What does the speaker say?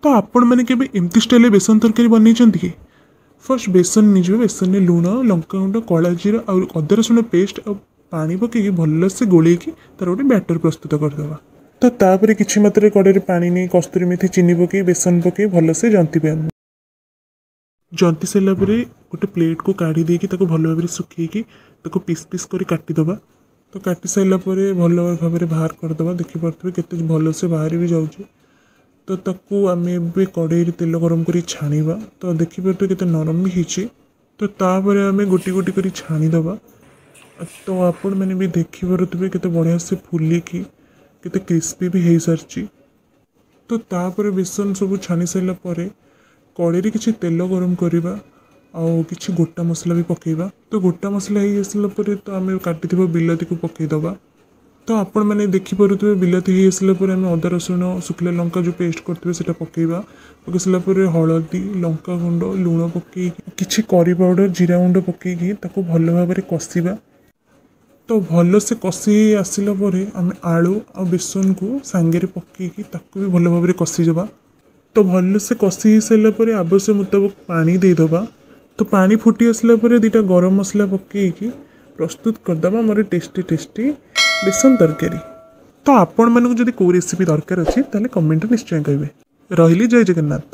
तो आपण मैंने केबे एमती स्टाइल बेसन तरकारी बनई कि फर्स्ट बेसन नहीं बेसन में लुण लंका गुंड कला जीरा और अदा रसुण पेस्ट और पानी पकईकि भलसे गोलैकी तार गोटे बैटर प्रस्तुत करदे। तो तापर किसी मात्रा कड़े पानी नहीं कस्तूरी मेथी चीनी पकई बेसन पकई भलसे जंती जंती सारा गोटे प्लेट को काढ़ी देकी भल भाव सुखी पीस पीस कर काटिदबा। तो काटी सारा भल भाव बाहर करदे देखिपे केते भलसे बाहर भी जाऊँ। तो ताकू आम कड़े तेल गरम कर छाणीबा। तो देखिपे केते नरम भी होती। तो तापर आम गोटी गोटी कर छाणीदबा। तो आपण मैंने भी देखिपे केते बढ़िया से फुलिकी केते क्रिस्पी भी हो सारी। तो तापर बेसन सब छाणी सारा कड़े किसी तेल गरम करवा आउ किसी गोटा मसला भी पकेबा। तो गोटा मसला हो आसला तो आम काटी बिलाती को पकईदबा। तो आपण मैंने देखिपे बिलाती हो आसला आम अदा रसुण शुखला लंका जो पेस्ट करते से पकईबा। पकई सारा हलदी लंका गुंड लुण पकई किसी करी पाउडर जीरा गुंड पकईकि भल भाव कषिबा। तो भल से कषि आसला आम आलू आ बेसन को सांगे पकईकि भी भल भाव कषिजा। तो भल से कषि हो सारा आवश्यक मुताबिक पानी देदबा। तो पानी फुटी आसला दीटा गरम मसला पकईकि प्रस्तुत करदबा मोर टेस्टी टेस्टी बेसन तरकारी। तो आपण मानक जदि कोई रेसिपी दरकार अच्छी ताले कमेंट निश्चय करेंगे। रही जय जगन्नाथ।